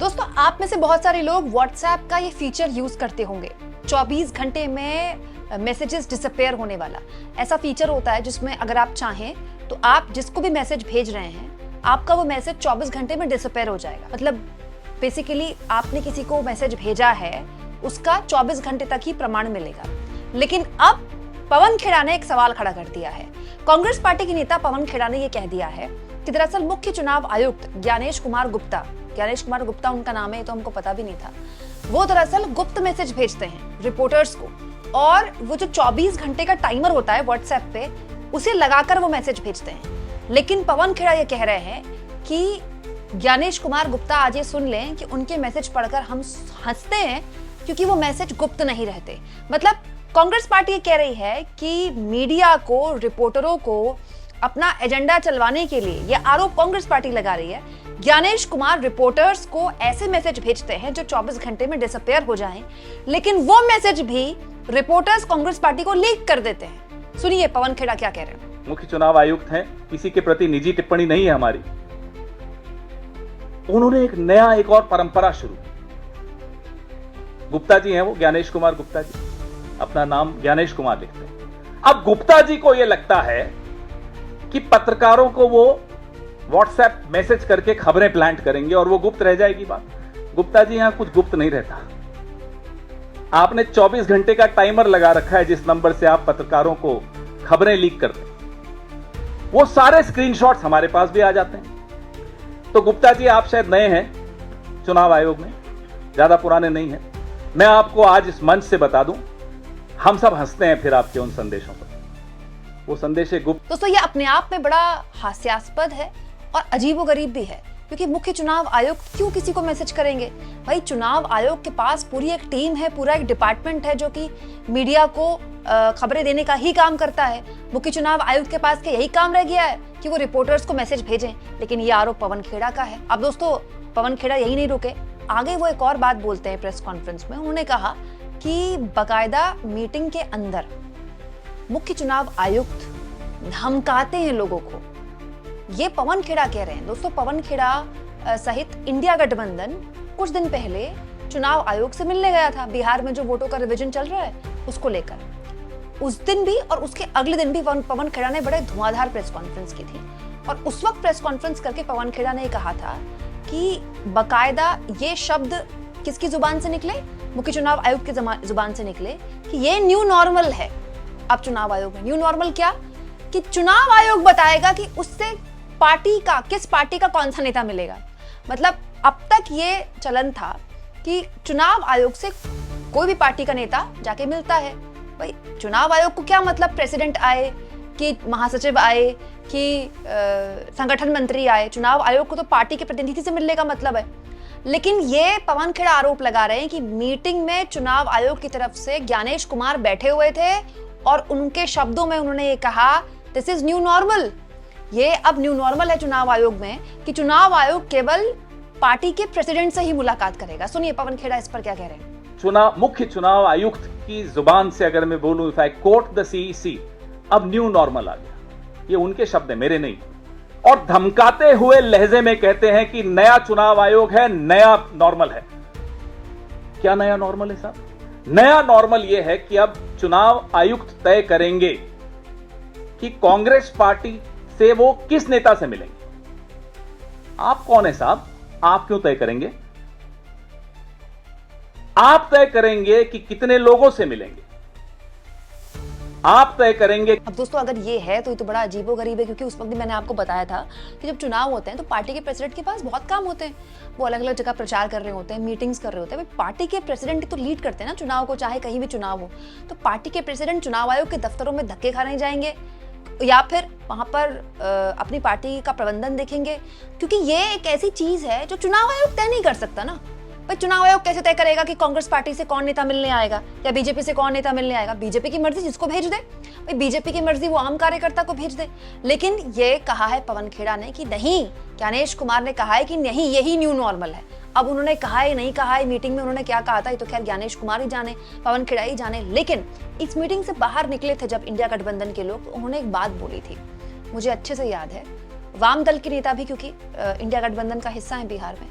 दोस्तों, आप में से बहुत सारे लोग व्हाट्सएप का ये फीचर यूज करते होंगे, 24 घंटे में मैसेजेस डिसअपेयर होने वाला। ऐसा फीचर होता है जिसमें अगर आप चाहें तो आप जिसको भी मैसेज भेज रहे हैं, आपका वो मैसेज 24 घंटे में डिसअपेयर हो जाएगा। मतलब बेसिकली आपने किसी को मैसेज भेजा है, उसका 24 घंटे तक ही प्रमाण मिलेगा। लेकिन अब पवन खेड़ा ने एक सवाल खड़ा कर दिया है। कांग्रेस पार्टी के नेता पवन खेड़ा ने यह कह दिया है कि दरअसल मुख्य चुनाव आयुक्त ज्ञानेश कुमार गुप्ता उनका नाम है, तो हमको पता भी नहीं था, वो दरअसल गुप्त मैसेज भेजते हैं रिपोर्टर्स को, और वो जो 24 घंटे का टाइमर होता है व्हाट्सएप पे, उसे लगाकर वो मैसेज भेजते हैं। लेकिन पवन खेड़ा ये कह रहे हैं कि ज्ञानेश कुमार गुप्ता आज ये सुन लें कि उनके मैसेज पढ़कर हम हंसते हैं क्योंकि वो मैसेज गुप्त नहीं रहते। मतलब कांग्रेस पार्टी ये कह रही है कि मीडिया को, रिपोर्टरों को अपना एजेंडा चलवाने के लिए, यह आरोप कांग्रेस पार्टी लगा रही है, ज्ञानेश कुमार रिपोर्टर्स को ऐसे मैसेज भेजते हैं जो 24 घंटे में डिसअपेयर हो जाएं, लेकिन वो मैसेज भी रिपोर्टर्स कांग्रेस पार्टी को लीक कर देते हैं। सुनिए पवन खेड़ा क्या कह रहे हैं। मुख्य चुनाव आयुक्त हैं, किसी के प्रति निजी टिप्पणी नहीं है हमारी। उन्होंने एक और परंपरा शुरू की। गुप्ता जी हैं वो, ज्ञानेश कुमार गुप्ता जी, अपना नाम ज्ञानेश कुमार लिखते हैं। अब गुप्ता जी को यह लगता है कि पत्रकारों को वो व्हाट्सएप मैसेज करके खबरें प्लांट करेंगे और वो गुप्त रह जाएगी बात। गुप्ता जी, यहां कुछ गुप्त नहीं रहता। आपने 24 घंटे का टाइमर लगा रखा है जिस नंबर से आप पत्रकारों को खबरें लीक करते हैं, वो सारे स्क्रीनशॉट्स हमारे पास भी आ जाते हैं। तो गुप्ता जी, आप शायद नए हैं चुनाव आयोग में, ज्यादा पुराने नहीं हैं। मैं आपको आज इस मंच से बता दूं, हम सब हंसते हैं फिर आपके उन संदेशों पर। वो संदेश गुप्त। दोस्तों, ये अपने आप में बड़ा हास्यास्पद है और अजीबोगरीब भी है, क्योंकि मुख्य चुनाव आयुक्त क्यों किसी को मैसेज करेंगे? भाई, चुनाव आयोग के पास पूरी एक टीम है, पूरा एक डिपार्टमेंट है जो कि मीडिया को खबरें देने का ही काम करता है। मुख्य चुनाव आयुक्त के पास यही काम रह गया है कि वो रिपोर्टर्स को मैसेज भेजें, लेकिन ये आरोप पवन खेड़ा का है। अब दोस्तों, पवन खेड़ा यही नहीं रुके, आगे वो एक और बात बोलते हैं प्रेस कॉन्फ्रेंस में। उन्होंने कहा कि बाकायदा मीटिंग के अंदर मुख्य चुनाव आयुक्त धमकाते हैं लोगों को। ये पवन खेड़ा कह रहे हैं। दोस्तों, पवन खेड़ा सहित इंडिया गठबंधन कुछ दिन पहले चुनाव आयोग से मिलने गया था, बिहार में जो वोटों का रिवीजन चल रहा है उसको लेकर। उस दिन भी और उसके अगले दिन भी पवन खेड़ा ने बड़े धुआंधार प्रेस कॉन्फ्रेंस की थी, और उस वक्त प्रेस कॉन्फ्रेंस करके पवन खेड़ा ने कहा था कि बाकायदा ये शब्द किसकी जुबान से निकले? मुख्य चुनाव आयुक्त की जुबान से निकले कि ये न्यू नॉर्मल है। अब चुनाव आयोग में न्यू नॉर्मल क्या, कि चुनाव आयोग बताएगा कि उससे किस पार्टी का कौन सा नेता मिलेगा। मतलब अब तक ये चलन था कि चुनाव आयोग से कोई भी पार्टी का नेता जाके मिलता है। भाई, चुनाव आयोग को क्या मतलब प्रेसिडेंट आए कि महासचिव आए कि संगठन मंत्री आए? चुनाव आयोग को तो पार्टी के प्रतिनिधि से मिलने का मतलब है। लेकिन ये पवन खेड़ा आरोप लगा रहे हैं कि मीटिंग में चुनाव आयोग की तरफ से ज्ञानेश कुमार बैठे हुए थे और उनके शब्दों में उन्होंने ये कहा, दिस इज न्यू नॉर्मल। ये अब न्यू नॉर्मल है चुनाव आयोग में कि चुनाव आयोग केवल पार्टी के प्रेसिडेंट से ही मुलाकात करेगा। सुनिए पवन खेड़ा इस पर क्या कह रहे हैं। मुख्य चुनाव आयुक्त की जुबान से अगर मैं बोलूं, if I quote the CEC, अब न्यू नॉर्मल आ गया। ये उनके शब्द है, मेरे नहीं। और धमकाते हुए लहजे में कहते हैं कि नया चुनाव आयोग है, नया नॉर्मल है। क्या नया नॉर्मल है साहब? नया नॉर्मल यह है कि अब चुनाव आयुक्त तय करेंगे कि कांग्रेस पार्टी से वो किस नेता से मिलेंगे। आप कौन है साहब? आप क्यों तय करेंगे? आप तय करेंगे कि कितने लोगों से मिलेंगे, आप तय करेंगे। अब दोस्तों, अगर ये है तो ये तो बड़ा अजीबोगरीब है, क्योंकि उस वक्त भी मैंने आपको बताया था कि जब चुनाव होते हैं तो पार्टी के प्रेसिडेंट के पास बहुत काम होते हैं। वो अलग अलग जगह प्रचार कर रहे होते हैं, मीटिंग्स कर रहे होते हैं। पार्टी के प्रेसिडेंट तो लीड करते हैं ना चुनाव को, चाहे कहीं भी चुनाव हो। तो पार्टी के प्रेसिडेंट चुनाव आयोग के दफ्तरों में धक्के खाने जाएंगे या फिर वहां पर अपनी पार्टी का प्रबंधन देखेंगे? क्योंकि ये एक ऐसी चीज है जो चुनाव आयोग तय नहीं कर सकता ना। भाई, चुनाव आयोग कैसे तय करेगा कि कांग्रेस पार्टी से कौन नेता मिलने आएगा या बीजेपी से कौन नेता मिलने आएगा? बीजेपी की मर्जी, जिसको भेज दे। भाई, बीजेपी की मर्जी, वो आम कार्यकर्ता को भेज दे। लेकिन ये कहा है पवन खेड़ा ने कि नहीं, ज्ञानेश कुमार ने कहा है कि नहीं, यही न्यू नॉर्मल है। अब उन्होंने कहा है नहीं कहा है, मीटिंग में उन्होंने क्या कहा था ये तो खैर ज्ञानेश कुमार ही जाने, पवन खेड़ा ही जाने। लेकिन इस मीटिंग से बाहर निकले थे जब इंडिया गठबंधन के लोग, तो उन्होंने एक बात बोली थी, मुझे अच्छे से याद है। वाम दल के नेता भी, क्योंकि इंडिया गठबंधन का हिस्सा है बिहार में,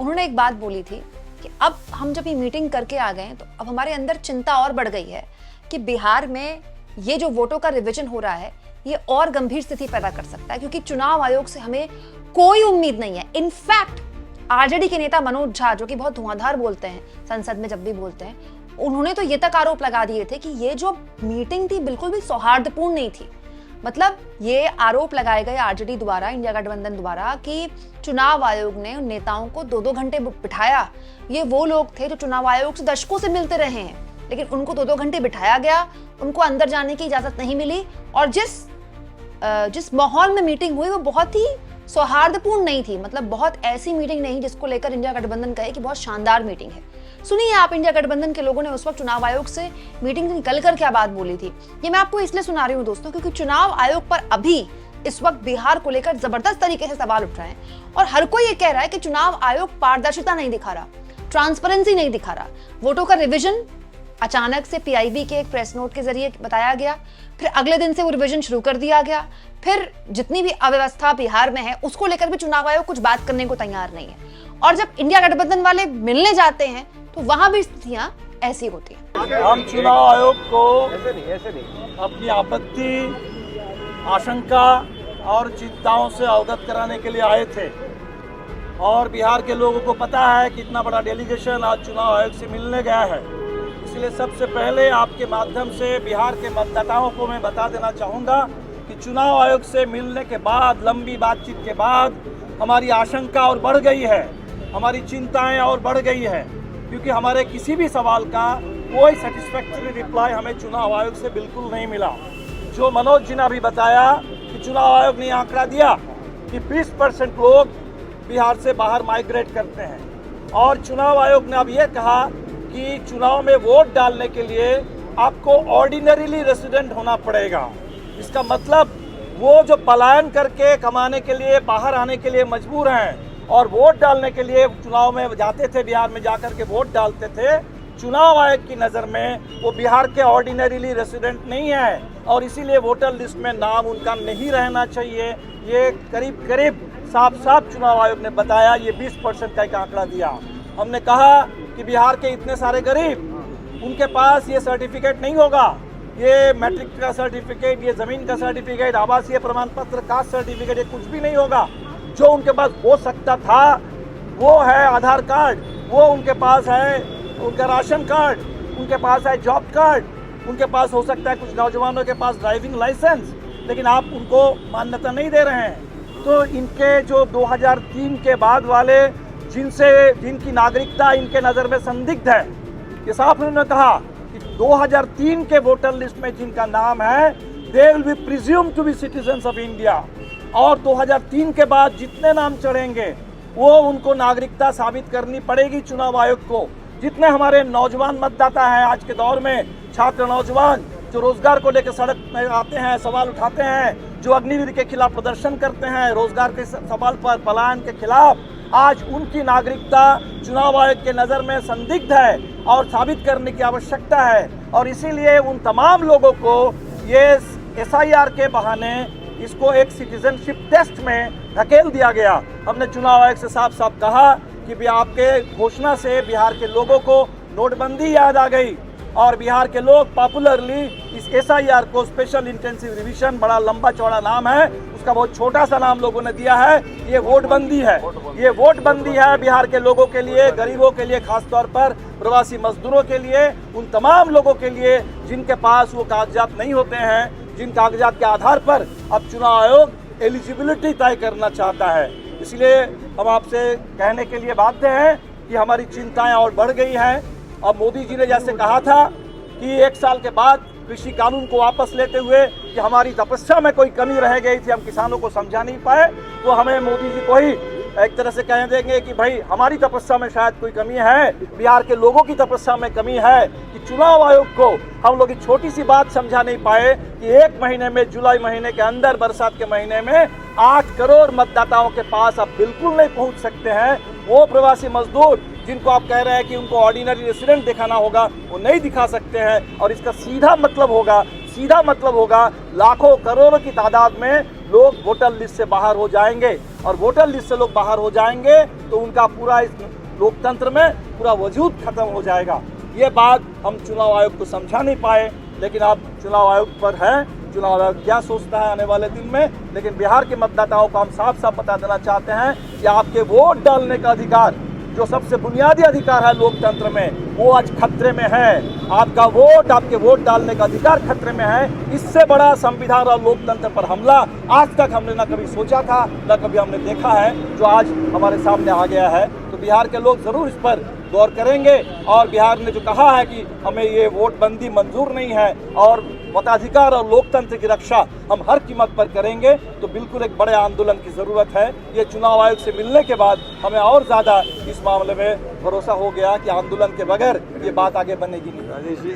उन्होंने एक बात बोली थी कि अब हम जब ये मीटिंग करके आ गए तो अब हमारे अंदर चिंता और बढ़ गई है कि बिहार में ये जो वोटों का रिवीजन हो रहा है ये और गंभीर स्थिति पैदा कर सकता है, क्योंकि चुनाव आयोग से हमें कोई उम्मीद नहीं है। इनफैक्ट आरजेडी के नेता मनोज झा, जो कि बहुत धुआंधार बोलते हैं संसद में जब भी बोलते हैं, उन्होंने तो ये तक आरोप लगा दिए थे कि ये जो मीटिंग थी बिल्कुल भी सौहार्दपूर्ण नहीं थी। मतलब ये आरोप लगाए गए आरजेडी द्वारा, इंडिया गठबंधन द्वारा, कि चुनाव आयोग ने उन नेताओं को 2-2 घंटे बिठाया। ये वो लोग थे जो चुनाव आयोग से दशकों से मिलते रहे हैं, लेकिन उनको 2-2 घंटे बिठाया गया, उनको अंदर जाने की इजाजत नहीं मिली, और जिस माहौल में मीटिंग हुई वो बहुत ही सौहार्दपूर्ण नहीं थी। मतलब बहुत ऐसी मीटिंग नहीं जिसको लेकर इंडिया गठबंधन कहे कि बहुत शानदार मीटिंग है। सुनिए आप इंडिया गठबंधन के लोगों ने उस वक्त चुनाव आयोग से मीटिंग से निकलकर क्या बात बोली थी। ये मैं आपको इसलिए सुना रही हूँ दोस्तों, क्योंकि चुनाव आयोग पर अभी इस वक्त बिहार को लेकर जबरदस्त तरीके से सवाल उठ रहे हैं और हर कोई ये कह रहा है कि चुनाव आयोग पारदर्शिता नहीं दिखा रहा, ट्रांसपेरेंसी नहीं दिखा रहा। वोटों का रिवीजन अचानक से पीआईबी के एक प्रेस नोट के जरिए बताया गया, फिर अगले दिन से वो रिवीजन शुरू कर दिया गया, फिर जितनी भी अव्यवस्था बिहार में है उसको लेकर भी चुनाव आयोग कुछ बात करने को तैयार नहीं है। और जब इंडिया गठबंधन वाले मिलने जाते हैं तो वहां भी स्थितियां ऐसी होती हैं। हम चुनाव आयोग को अपनी आपत्ति, आशंका और चिंताओं से अवगत कराने के लिए आए थे, और बिहार के लोगों को पता है कि इतना बड़ा डेलीगेशन आज चुनाव आयोग से मिलने गया है। इसलिए सबसे पहले आपके माध्यम से बिहार के मतदाताओं को मैं बता देना चाहूँगा कि चुनाव आयोग से मिलने के बाद, लंबी बातचीत के बाद, हमारी आशंका और बढ़ गई है, हमारी चिंताएं और बढ़ गई है, क्योंकि हमारे किसी भी सवाल का कोई सेटिस्फैक्टरी रिप्लाई हमें चुनाव आयोग से बिल्कुल नहीं मिला। जो मनोज जी ने अभी बताया कि चुनाव आयोग ने आंकड़ा दिया कि 20% लोग बिहार से बाहर माइग्रेट करते हैं, और चुनाव आयोग ने अब ये कहा कि चुनाव में वोट डालने के लिए आपको ऑर्डिनरीली रेसिडेंट होना पड़ेगा। इसका मतलब वो जो पलायन करके कमाने के लिए बाहर आने के लिए मजबूर हैं और वोट डालने के लिए चुनाव में जाते थे, बिहार में जाकर के वोट डालते थे, चुनाव आयोग की नज़र में वो बिहार के ऑर्डिनरीली रेसिडेंट नहीं है, और इसीलिए वोटर लिस्ट में नाम उनका नहीं रहना चाहिए। ये करीब साफ चुनाव आयोग ने बताया, ये 20% का एक आंकड़ा दिया। हमने कहा कि बिहार के इतने सारे गरीब, उनके पास ये सर्टिफिकेट नहीं होगा, ये मैट्रिक का सर्टिफिकेट, ये ज़मीन का सर्टिफिकेट, आवासीय प्रमाण पत्र, कास्ट सर्टिफिकेट, ये कुछ भी नहीं होगा। जो उनके पास हो सकता था वो है आधार कार्ड, वो उनके पास है उनका राशन कार्ड, उनके पास है जॉब कार्ड, उनके पास हो सकता है कुछ नौजवानों के पास ड्राइविंग लाइसेंस, लेकिन आप उनको मान्यता नहीं दे रहे हैं। तो इनके जो 2003 के बाद वाले जिनकी नागरिकता इनके नज़र में संदिग्ध है, ये साफ उन्होंने कहा कि 2003 के वोटर लिस्ट में जिनका नाम है, they will be presumed to be citizens of India, और 2003 के बाद जितने नाम चढ़ेंगे वो उनको नागरिकता साबित करनी पड़ेगी चुनाव आयोग को। जितने हमारे नौजवान मतदाता हैं आज के दौर में, छात्र नौजवान जो रोजगार को लेकर सड़क में आते हैं, सवाल उठाते हैं, जो अग्निवीर के खिलाफ प्रदर्शन करते हैं, रोजगार के सवाल पर, पलायन के खिलाफ, आज उनकी नागरिकता चुनाव आयोग के नज़र में संदिग्ध है और साबित करने की आवश्यकता है। और इसीलिए उन तमाम लोगों को ये SIR के बहाने इसको एक सिटीजनशिप टेस्ट में धकेल दिया गया। हमने चुनाव आयोग से साफ साफ कहा कि भी आपके घोषणा से बिहार के लोगों को नोटबंदी याद आ गई, और बिहार के लोग पॉपुलरली इस SIR को स्पेशल इंटेंसिव रिवीजन, बड़ा लंबा चौड़ा नाम है, उसका बहुत छोटा सा नाम लोगों ने दिया है, ये वोटबंदी है। ये वोटबंदी है बिहार के लोगों के लिए, गरीबों के लिए, खासतौर पर प्रवासी मजदूरों के लिए, उन तमाम लोगों के लिए जिनके पास वो कागजात नहीं होते हैं, जिन कागजात के आधार पर अब चुनाव आयोग एलिजिबिलिटी तय करना चाहता है। इसलिए हम आपसे कहने के लिए बाध्य हैं कि हमारी चिंताएं और बढ़ गई हैं। अब मोदी जी ने जैसे कहा था कि 1 साल के बाद कृषि कानून को वापस लेते हुए कि हमारी तपस्या में कोई कमी रह गई थी, हम किसानों को समझा नहीं पाए, तो हमें मोदी जी को ही एक तरह से कह देंगे कि भाई हमारी तपस्या में शायद कोई कमी है, बिहार के लोगों की तपस्या में कमी है कि चुनाव आयोग को हम लोग छोटी सी बात समझा नहीं पाए कि 1 महीने में, जुलाई महीने के अंदर, बरसात के महीने में 8 करोड़ मतदाताओं के पास आप बिल्कुल नहीं पहुंच सकते हैं। वो प्रवासी मजदूर जिनको आप कह रहे हैं कि उनको ऑर्डिनरी रेसिडेंट दिखाना होगा, वो नहीं दिखा सकते हैं, और इसका सीधा मतलब होगा सीधा मतलब होगा लाखों करोड़ों की तादाद में लोग वोटर लिस्ट से बाहर हो जाएंगे, और वोटर लिस्ट से लोग बाहर हो जाएंगे तो उनका पूरा इस लोकतंत्र में पूरा वजूद खत्म हो जाएगा। ये बात हम चुनाव आयोग को समझा नहीं पाए, लेकिन आप चुनाव आयोग पर हैं, चुनाव आयोग क्या सोचता है आने वाले दिन में। लेकिन बिहार के मतदाताओं को हम साफ साफ बता देना चाहते हैं कि आपके वोट डालने का अधिकार, जो सबसे बुनियादी अधिकार है लोकतंत्र में, वो आज खतरे में है। आपका वोट, आपके वोट डालने का अधिकार खतरे में है। इससे बड़ा संविधान और लोकतंत्र पर हमला आज तक हमने न कभी सोचा था, न कभी हमने देखा है, जो आज हमारे सामने आ गया है। तो बिहार के लोग जरूर इस पर गौर करेंगे, और बिहार ने जो कहा है कि हमें ये वोटबंदी मंजूर नहीं है और मताधिकार और लोकतंत्र की रक्षा हम हर कीमत पर करेंगे, तो बिल्कुल एक बड़े आंदोलन की ज़रूरत है। ये चुनाव आयोग से मिलने के बाद हमें और ज़्यादा इस मामले में भरोसा हो गया कि आंदोलन के बगैर ये बात आगे बनेगी नहीं।